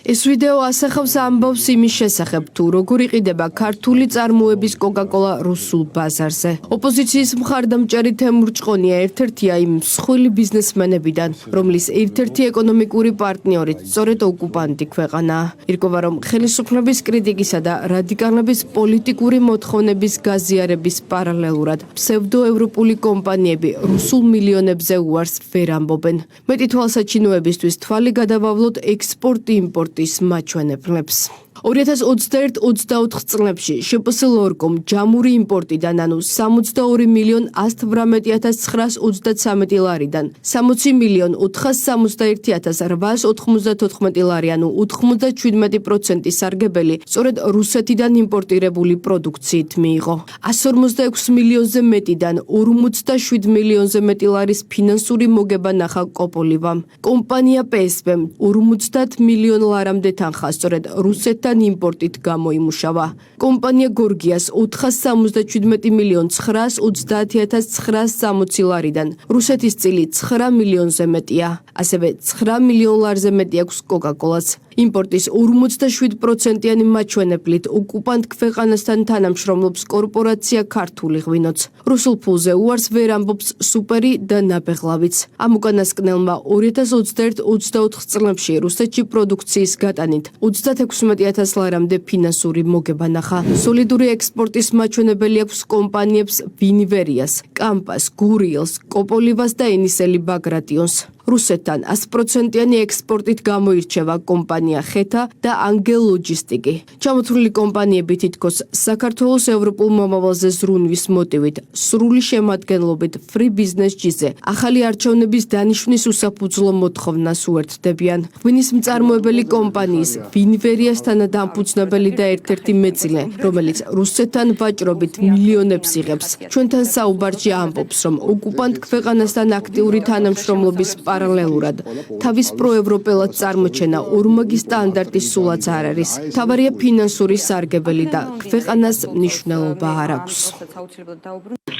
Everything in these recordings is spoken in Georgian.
ეს ვიდეო ასახავს ამბავს იმის შესახებ, თუ როგორ იყიდება ქართული წარმოების კოკა-კოლა რუსულ ბაზარზე. ოპოზიციის მხარდამჭერი თემურ ჭყონია ერთ-ერთია იმ მსხვილი ბიზნესმენებიდან, რომლის ერთ-ერთი ეკონომიკური პარტნიორიც სწორედ ოკუპანტი ქვეყანაა. ირკვევა, რომ ხელისუფლების კრიტიკისა და რადიკალების პოლიტიკური მოთხოვნების გაზიარების პარალელურად ფსევდოევროპული კომპანიები რუსულ მილიონებზე უარს ვერ ამბობენ. მეტი თვალსაჩინოებისთვის თვალი გადავავლოთ ექსპორტ-იმპორტ მაჩვენებლებს. 2021-24 წლებში შპს-ლორკომ ჯამური იმპორტიდან, ანუ 62.118.933 ლარიდან 60.461.894 ლარი, ანუ 97% სარგებელი სწორედ რუსეთიდან იმპორტირებული პროდუქციით მიიღო. 146 მილიონზე მეტიდან 47 მილიონზე მეტი ლარის ფინანსური მოგება ნახა კოპოლივამ. კომპანია PSP-მ 50 მილიონ ლარამდე თანხა სწორედ რუსეთთან იმპორტით გამოიმუშავა. კომპანია გორგიას 430.930.960 ლარიდან რუსეთის წილი 9 მილიონზე მეტია. ასევე 9 მილიონ ლარზე მეტი აქვს კოკა-კოლას. იმპორტის 47%-იანი მაჩვენებლით ოკუპანტ ქვეყანასთან თანამშრომლობს კორპორაცია ქართული ღვინოც. რუსულ ფულზე უარს ვერ ამბობს სუპერი და ნაბეღლავიც. ამ უკანასკნელმა 2021-24 წლებში რუსეთში პროდუქციის გატანით 36.000 ლარამდე ფინანსური მოგება ნახა. სოლიდური ექსპორტის მაჩვენებელი აქვს კომპანიებს ვინივერიას, კამპას, გურიელს, კოპოლივას და ენისელი ბაგრატიონს. რუსეთთან 100%-იანი ექსპორტით გამოირჩევა კომპანია ხეთა და ანგელ ლოჯისტიკი. ჩამოთვლილი კომპანიები თითქოს საქართველოს ევროპულ მომავალზე ზრუნვის მოტივით, სრული შემადგენლობით free business ჯიზე ახალი არჩევნების დანიშვნის უსაფუძვლო მოთხოვნას უერთდებიან. ღვინის მწარმოებელი კომპანიის ვინივერიასთან დამფუძნებელი და ერთ-ერთი მეწილე, რომელიც რუსეთთან ვაჭრობით მილიონებს იღებს. ჩვენთან საუბარში ამბობს, რომ ოკუპანტ ქვეყანასთან აქტიური თანამშრომლობის პარალელურად თავის პროევროპელად წარმოჩენა ორმაგი სტანდარტის სულაც არ არის. თავარია ფინანსური სარგებელი და ქვეყანას მნიშვნელობა არ აქვს.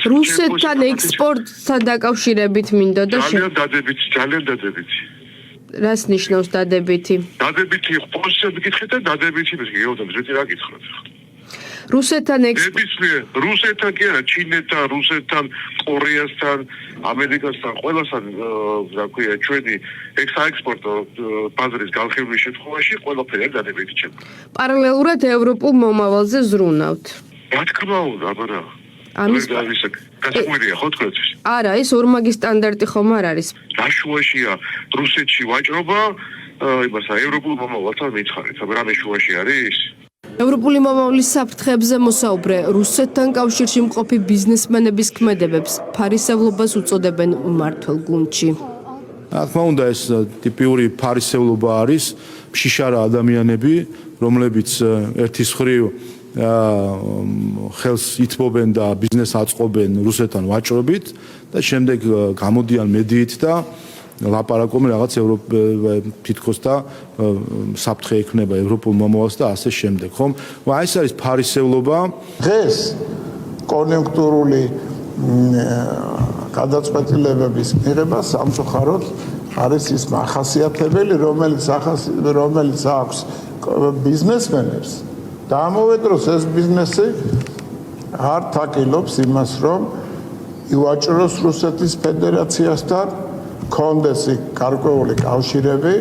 რუსეთთან ექსპორტთან დაკავშირებით მინდოდა ძალიან დადებითი. რას ნიშნავს დადებითი? დადებითი პოზიციები გითხეთ და დადებითი გეოდებს მეტი რა გითხრათ. რუსეთთან რუსეთთან კი არა, ჩინეთთან, რუსეთთან, კორეასთან, ამერიკასთან, ყველასთან, რა ქვია, ჩვენი საექსპორტო ბაზრის განხილვის შემთხვევაში ყველაფერი დადებითი ჩემ. პარალელურად ევროპულ მომავალზე ზრუნავთ. რა თქმა უნდა, აბარა. ამის გასაკვირია ხო თქვენთვის? არა, ეს ორმაგი სტანდარტი ხომ არ არის. რაშუაშია რუსეთში ვაჭრობა, იმასა ევროპულ მომავალთან მითხარით, აბა რამე შუაში არის? ევროპული მომავლის საფრთხეებზე მოსაუბრე რუსეთთან კავშირში მყოფი ბიზნესმენების ქმედებებს ფარისევლობას უწოდებენ მმართველ გუნდში. რა თქმა უნდა, ეს ტიპიური ფარისევლობა არის, მშიშარა ადამიანები, რომლებიც ერთის მხრივ ხელს ითმობენ და ბიზნესს აწყობენ რუსეთთან ვაჭრობით და შემდეგ გამოდიან მედიით და ლაპარაკობენ რაღაც თითქოს და საფრთხე ექნება ევროპულ მომავალს და ასე შემდეგ, ხომ? ეს არის ფარისევლობა. დღეს კონიუნქტურული გადაწყვეტილებების მიღება სამწუხაროდ არის ის მახასიათებელი, რომელიც აქვს ბიზნესმენებს და ამავე დროს ეს ბიზნესი არ თაკილობს იმას, რომ ივაჭროს რუსეთის ფედერაციასთან, კონდეს გარკვეული კავშირები,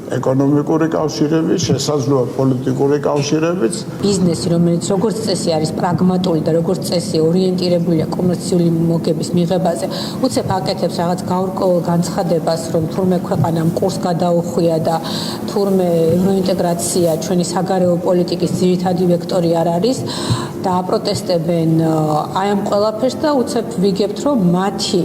ეკონომიკური კავშირები, შესაძლოა პოლიტიკური კავშირებიც. ბიზნესი, რომელიც როგორც წესი არის პრაგმატული და როგორც წესი ორიენტირებულია კომერციული მოგების მიღებაზე, უცებ აკეთებს რაღაც გაურკვეველ განცხადებას, რომ თურმე ქვეყანამ კურსს გადაუხვია და თურმე ევროინტეგრაცია ჩვენი საგარეო პოლიტიკის ძირითადი ვექტორი არ არის და აპროტესტებენ აი ამ ყველაფერს და უცებ ვიგებთ, რომ მათი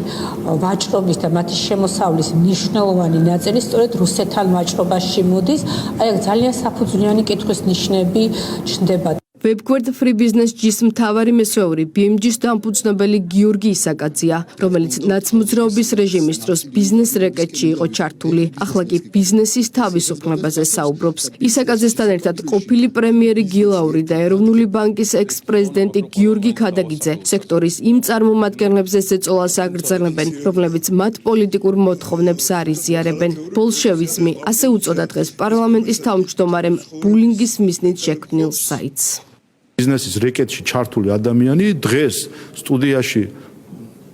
ვაჭრობის და მათი შემოსავლის მნიშვნელოვანი ნაწილი სწორედ რუსეთთან ვაჭრობა მოდის, აი ძალიან საფუძვლიანი კითხვის ნიშნები ჩნდება. ვებგვერდ Free Business G-ის მთავარი მესვეური BMG-ის დამფუძნებელი გიორგი ისაკაძეა, რომელიც ნაცმოძრაობის რეჟიმის დროს ბიზნეს რეკეტში იყო ჩართული. ახლა კი ბიზნესის თავისუფლებაზე საუბრობს. ისაკაძესთან ერთად ყოფილი პრემიერი გილაური და ეროვნული ბანკის ექს-პრეზიდენტი გიორგი ქადაგიძე სექტორის იმ წარმომადგენლებს ეწოლას აგრძელებენ, რომლებიც მათ პოლიტიკურ მოთხოვნებს არ იზიარებენ. ბოლშევიზმი, ასე უწოდა დღეს პარლამენტის თავმჯდომარემ ბულინგის მიზნით შექმნილ საიტს. ბიზნესის რეკეტში ჩართული ადამიანი დღეს სტუდიაში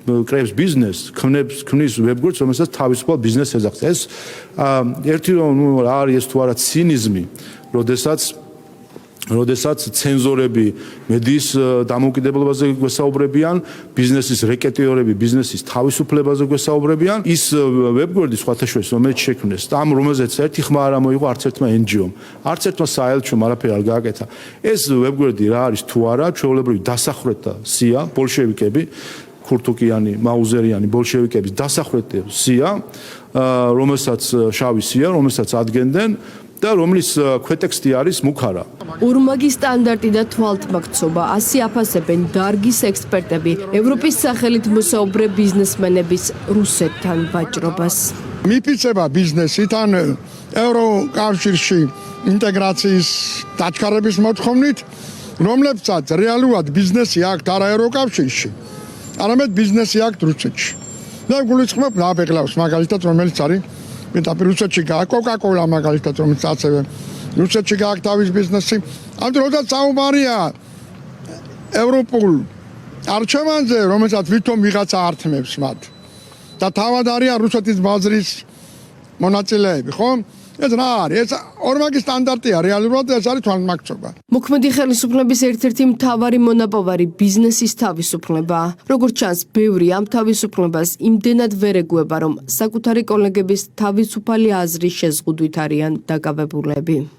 კრებს ბიზნესს, ქმნის ვებგვერდს, რომელსაც თავისუფალ ბიზნესს ეძახს. ეს ერთი რომ არის ეს თუ არა ცინიზმი, როდესაც ცენზორები მედიის დამოუკიდებლობაზე გვესაუბრებიან, ბიზნესის რეკეტიორები ბიზნესის თავისუფლებაზე გვესაუბრებიან, ის ვებგვერდი სხვათა შორის რომელიც შექმნეს, ამ რომელზეც ერთი ხმა არ მოიღო არც ერთმა NGO-მ, არც ერთმა საელჩომ არაფერი არ გააკეთა. ეს ვებგვერდი რა არის თუ არა, ჩვეულებრივი დასახვრეტა სია, ბოლშევიკები, ქურთუკიანი, მაუზერიანი ბოლშევიკების დასახვრეტი სია, რომელსაც შავი სია, რომელსაც ადგენდნენ და რომლის ქვეტექსტი არის მუქარა. ორმაგი სტანდარტი და თვალთმაქცობა, ასე აფასებენ დარგის ექსპერტები ევროპის სახელით მოსაუბრე ბიზნესმენების რუსეთთან ვაჭრობას. მიფიცება ბიზნესით ან ევროკავშირში ინტეგრაციის დაჩქარების მოთხოვნით, რომლებსაც რეალურად ბიზნესი აქვთ არა ევროკავშირში, არამედ ბიზნესი აქვთ რუსეთში. და გულისხმობ ნაბეღლავს მაგალითად, რომელიც არის მეტად რუსეთში Coca-Cola მაგალითად, რომელიც ასევე რუსეთში გააქვს თავის ბიზნესი. ამიტომ როდესაც საუბარია ევროპულ არჩევანზე, რომელსაც ვითომ ვიღაცა ართმევს მათ. და თავად არიან რუსეთის ბაზრის მონაწილეები, ხო? ეს რა არის? ეს ორმაგი სტანდარტია რეალურად, ეს არის თვალთმაქცობა. მოქმედი ხელისუფლების ერთ-ერთი მთავარი მონაპოვარი ბიზნესის თავისუფლება. როგორც ჩანს, ბევრი ამ თავისუფლებას იმდენად ვერ ეგუება, რომ საკუთარი კოლეგების თავისუფალი აზრის შეზღუდვით არიან დაკავებულები.